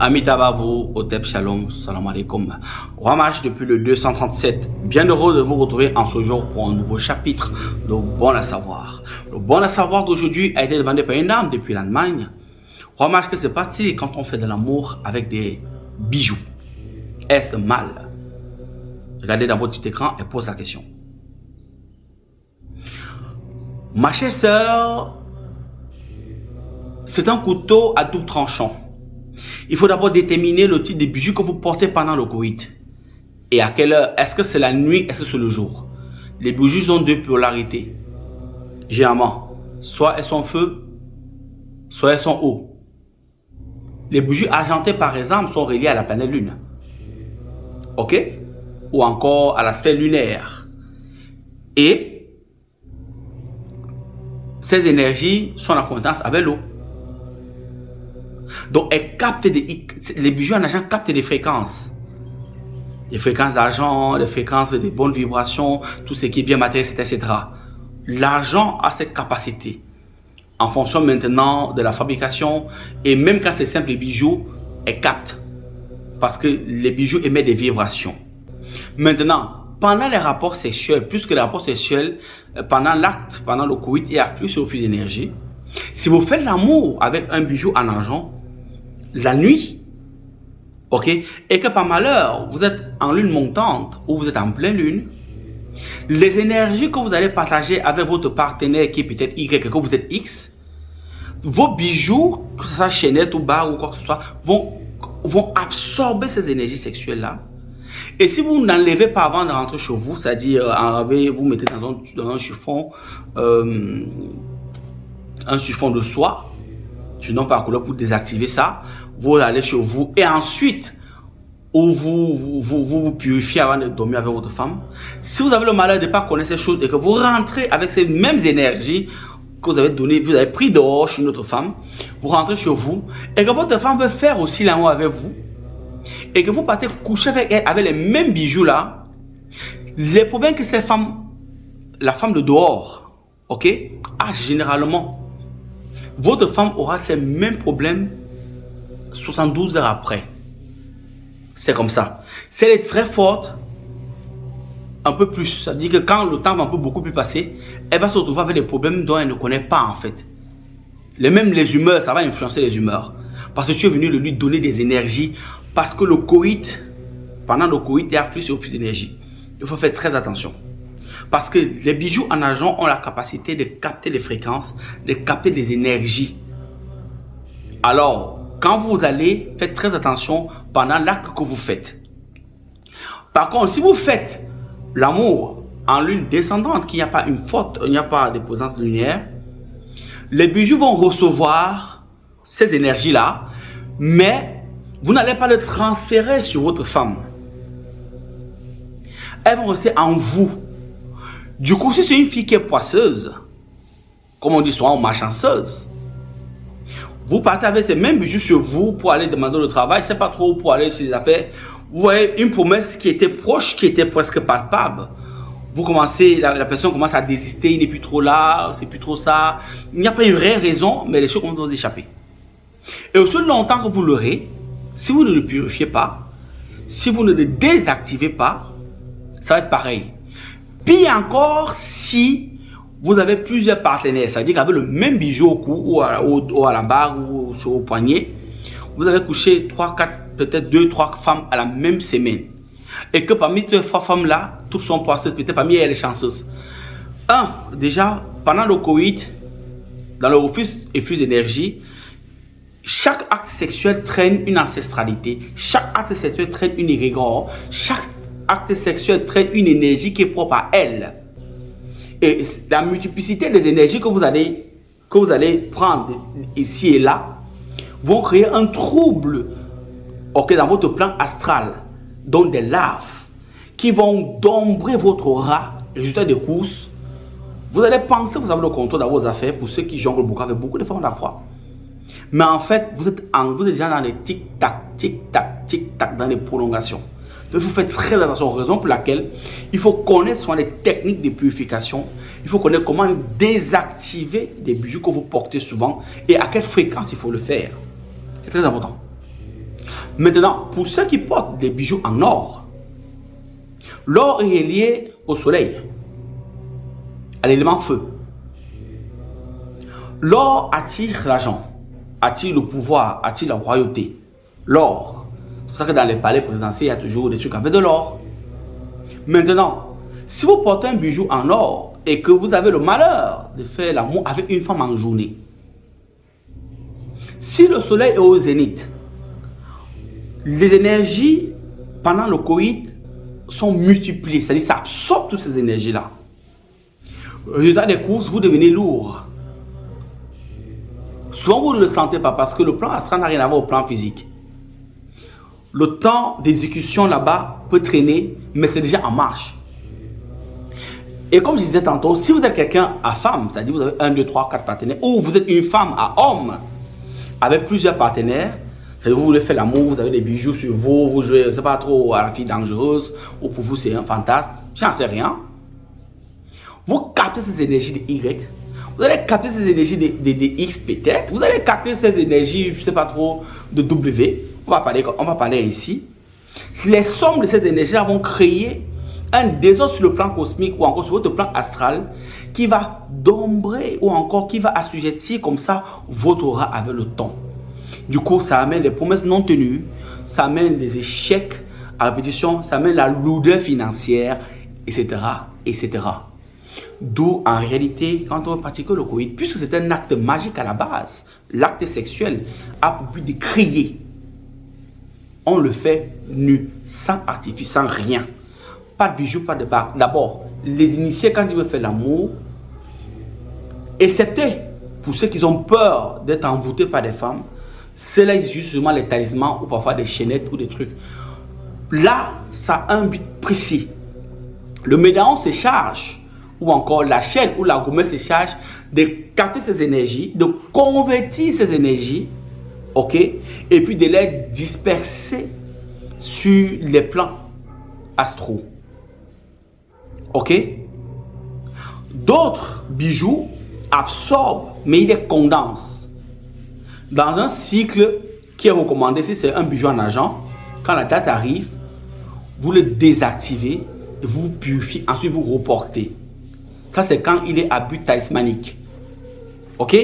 Amitabha, Otep Shalom, Salam Alaikum. Ramage depuis le 237. Bien heureux de vous retrouver en ce jour pour un nouveau chapitre de Bon à savoir. Le Bon à savoir d'aujourd'hui a été demandé par une dame depuis l'Allemagne. Ramage, que se passe-t-il quand on fait de l'amour avec des bijoux? Est-ce mal? Regardez dans votre petit écran et pose la question. Ma chère sœur, c'est un couteau à double tranchant. Il faut d'abord déterminer le type de bijoux que vous portez pendant le coït. Et à quelle heure? Est-ce que c'est la nuit? Est-ce que c'est le jour? Les bijoux ont deux polarités. Généralement, soit elles sont feu, soit elles sont eau. Les bijoux argentés, par exemple, sont reliés à la planète Lune. Ok? Ou encore à la sphère lunaire. Et ces énergies sont en contact avec l'eau. Donc, les bijoux en argent captent des fréquences. Les fréquences d'argent, les fréquences des bonnes vibrations, tout ce qui est bien matériel, etc. L'argent a cette capacité. En fonction maintenant de la fabrication, et même quand c'est simple, les bijoux, elles captent. Parce que les bijoux émettent des vibrations. Maintenant, pendant les rapports sexuels, plus que les rapports sexuels, pendant l'acte, pendant le coït, il y a plus au flux d'énergie. Si vous faites l'amour avec un bijou en argent, la nuit, ok, et que par malheur, vous êtes en lune montante ou vous êtes en pleine lune, les énergies que vous allez partager avec votre partenaire qui est peut-être Y, que vous êtes X, vos bijoux, que ce soit chaînette ou barre ou quoi que ce soit, vont absorber ces énergies sexuelles-là. Et si vous n'enlevez pas avant de rentrer chez vous, c'est-à-dire vous mettez dans un chiffon, de soie, je n'ai pas la couleur pour désactiver ça, vous allez chez vous et ensuite vous purifiez avant de dormir avec votre femme. Si vous avez le malheur de ne pas connaître ces choses et que vous rentrez avec ces mêmes énergies que vous avez données, vous avez pris dehors chez une autre femme, vous rentrez chez vous et que votre femme veut faire aussi l'amour avec vous et que vous partez coucher avec elle avec les mêmes bijoux là, les problèmes que cette femme, la femme de dehors, ok, a généralement, votre femme aura ces mêmes problèmes 72 heures après. C'est comme ça. Si elle est très forte, un peu plus. Ça veut dire que quand le temps va un peu beaucoup plus passer, elle va se retrouver avec des problèmes dont elle ne connaît pas en fait. Même les humeurs, ça va influencer les humeurs. Parce que tu es venu lui donner des énergies. Parce que le coït, pendant le coït, il y a plus et plus d'énergie. Il faut faire très attention. Parce que les bijoux en argent ont la capacité de capter les fréquences, de capter des énergies. Alors, quand vous allez, faites très attention pendant l'acte que vous faites. Par contre, si vous faites l'amour en lune descendante, qu'il n'y a pas une faute, il n'y a pas de présence lunaire, les bijoux vont recevoir ces énergies-là, mais vous n'allez pas les transférer sur votre femme. Elles vont rester en vous. Du coup, si c'est une fille qui est poisseuse, comme on dit souvent, malchanceuse, vous partez avec ces mêmes bijoux sur vous pour aller demander le travail, c'est pas trop pour aller chez les affaires. Vous voyez une promesse qui était proche, qui était presque palpable. Vous commencez, la personne commence à désister, il n'est plus trop là, c'est plus trop ça. Il n'y a pas une vraie raison, mais les choses commencent à vous échapper. Et aussi longtemps que vous l'aurez, si vous ne le purifiez pas, si vous ne le désactivez pas, ça va être pareil. Pire encore si vous avez plusieurs partenaires, c'est-à-dire qu'avec le même bijou au cou ou à la barre ou sur le poignet, vous avez couché 3, 4, peut-être 2, 3 femmes à la même semaine. Et que parmi ces 3 femmes-là, toutes sont poisseuses, peut-être parmi elles, les chanceuses. Déjà, pendant le coït, dans le refus et flux d'énergie, chaque acte sexuel traîne une ancestralité. Chaque acte sexuel traîne une égrégore. Chaque acte sexuel traîne une énergie qui est propre à elle. Et la multiplicité des énergies que vous allez prendre ici et là vont créer un trouble dans votre plan astral, donc des larves qui vont dombrer votre aura. Résultat des courses, vous allez penser que vous avez le contrôle dans vos affaires pour ceux qui jonglent beaucoup avec beaucoup de formes d'affaires. Mais en fait, vous êtes déjà dans les tic-tac, tic-tac, tic-tac, dans les prolongations. Il faut faire très attention, raison pour laquelle il faut connaître les techniques de purification. Il faut connaître comment désactiver des bijoux que vous portez souvent et à quelle fréquence il faut le faire. C'est très important. Maintenant, pour ceux qui portent des bijoux en or, l'or est lié au soleil, à l'élément feu. L'or attire l'argent, attire le pouvoir, attire la royauté. L'or. C'est pour ça que dans les palais présidentiels, il y a toujours des trucs avec de l'or. Maintenant, si vous portez un bijou en or et que vous avez le malheur de faire l'amour avec une femme en journée, si le soleil est au zénith, les énergies pendant le coït sont multipliées, c'est-à-dire ça absorbe toutes ces énergies-là. Résultat des courses, vous devenez lourd. Souvent, vous ne le sentez pas parce que le plan astral n'a rien à voir au plan physique. Le temps d'exécution là-bas peut traîner, mais c'est déjà en marche. Et comme je disais tantôt, si vous êtes quelqu'un à femme, c'est-à-dire vous avez 1, 2, 3, 4 partenaires, ou vous êtes une femme à homme avec plusieurs partenaires, c'est-à-dire vous voulez faire l'amour, vous avez des bijoux sur vous, vous jouez, je ne sais pas trop, à la fille dangereuse, ou pour vous c'est un fantasme, j'en sais rien. Vous captez ces énergies de Y, vous allez capter ces énergies de X peut-être, vous allez capter ces énergies, je ne sais pas trop, de W, on va parler ici. Les sommes de ces énergies-là vont créer un désordre sur le plan cosmique ou encore sur votre plan astral qui va dombrer ou encore qui va assujettir comme ça votre aura avec le temps. Du coup, ça amène les promesses non tenues, ça amène les échecs à répétition, ça amène la lourdeur financière, etc. etc. D'où, en réalité, quand on pratique le coït, puisque c'est un acte magique à la base, l'acte sexuel a pour but de créer. On le fait nu, sans artifice, sans rien. Pas de bijoux, pas de bague. D'abord, les initiés, quand ils veulent faire l'amour, excepté pour ceux qui ont peur d'être envoûtés par des femmes, c'est-là justement les talismans ou parfois des chaînettes ou des trucs. Là, ça a un but précis. Le médaillon se charge, ou encore la chaîne ou la gommette se charge de capter ces énergies, de convertir ces énergies, ok, et puis de les disperser sur les plans astraux. Ok? D'autres bijoux absorbent, mais ils les condensent. Dans un cycle qui est recommandé, si c'est un bijou en argent, quand la date arrive, vous le désactivez, vous purifiez, ensuite vous reportez. Ça, c'est quand il est à but talismanique. Ok?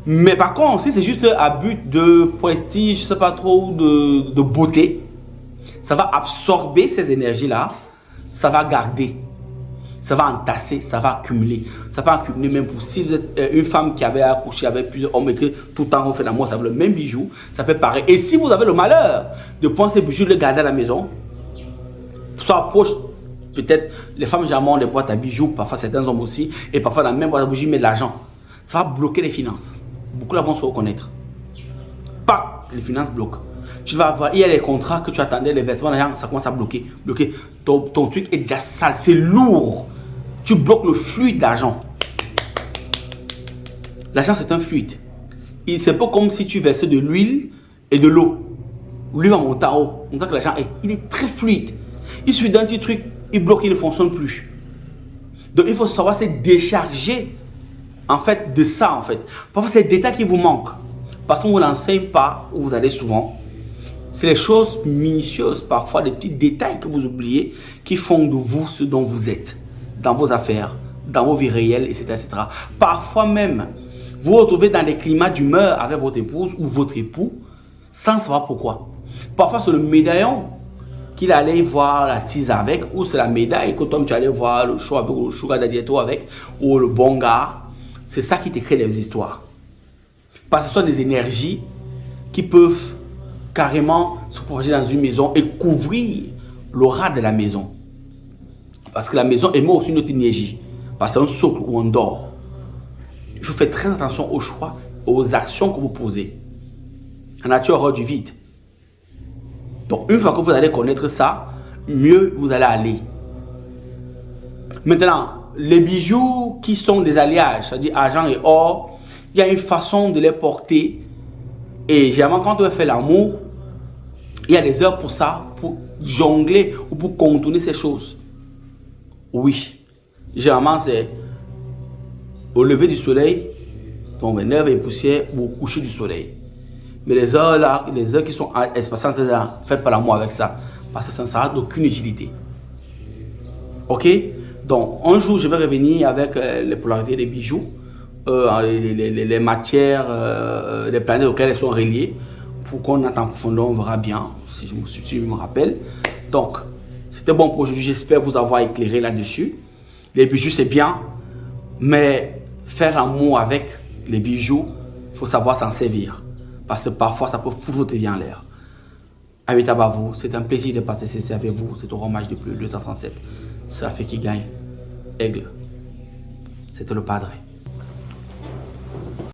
Mais par contre, si c'est juste à but de prestige, je ne sais pas trop, de beauté, ça va absorber ces énergies-là, ça va garder, ça va entasser, ça va accumuler. Ça va accumuler même pour si vous êtes une femme qui avait accouché avec plusieurs hommes et que tout le temps on fait l'amour, ça fait le même bijou, ça fait pareil. Et si vous avez le malheur de prendre ces bijoux, de les garder à la maison, soit proche, peut-être les femmes généralement ont des boîtes à bijoux, parfois certains hommes aussi, et parfois dans la même boîte à bijoux, ils mettent de l'argent. Ça va bloquer les finances. Beaucoup là vont se reconnaître. Pas les finances bloquent. Tu vas voir, il y a les contrats que tu attendais, les versements d'argent, ça commence à bloquer. Ton truc est déjà sale, c'est lourd. Tu bloques le fluide d'argent. L'argent, c'est un fluide. C'est pas comme si tu versais de l'huile et de l'eau. L'huile va monter en haut. On sent que l'argent est très fluide. Il suffit d'un petit truc, il bloque, il ne fonctionne plus. Donc, il faut savoir se décharger en fait de ça en fait. Parfois, c'est des détails qui vous manquent. Parce qu'on ne vous l'enseigne pas où vous allez souvent. C'est les choses minutieuses, parfois des petits détails que vous oubliez qui font de vous ce dont vous êtes. Dans vos affaires, dans vos vies réelles, etc. etc. Parfois même, vous vous retrouvez dans des climats d'humeur avec votre épouse ou votre époux sans savoir pourquoi. Parfois, c'est le médaillon qu'il allait voir la tease avec, ou c'est la médaille que toi tu allais voir le show avec, ou le sugar daddy avec, ou le bon gars. C'est ça qui te crée les histoires. Parce que ce sont des énergies qui peuvent carrément se propager dans une maison et couvrir l'aura de la maison. Parce que la maison émet aussi une autre énergie. Parce que c'est un socle où on dort. Il faut faire très attention aux choix, aux actions que vous posez. La nature horreur du vide. Donc, une fois que vous allez connaître ça, mieux vous allez aller. Maintenant, les bijoux qui sont des alliages, c'est-à-dire argent et or, il y a une façon de les porter. Et généralement, quand on veut faire l'amour, il y a des heures pour ça, pour jongler ou pour contourner ces choses. Oui, généralement, c'est au lever du soleil, donc 9 et poussière, ou au coucher du soleil. Mais les heures là, les heures qui sont espacées, faites pas l'amour avec ça. Parce que ça ne sera d'aucune utilité. Ok? Donc, un jour, je vais revenir avec les polarités des bijoux, les matières, les planètes auxquelles elles sont reliées, pour qu'on entre en profondeur, on verra bien, si je me rappelle. Donc, c'était bon pour aujourd'hui. J'espère vous avoir éclairé là-dessus. Les bijoux, c'est bien, mais faire l'amour avec les bijoux, il faut savoir s'en servir. Parce que parfois, ça peut foutre en l'air. Amitabha à vous, c'est un plaisir de participer avec vous. C'est au match de plus 237. C'est la fée qui gagne. Aigle. C'était le padre.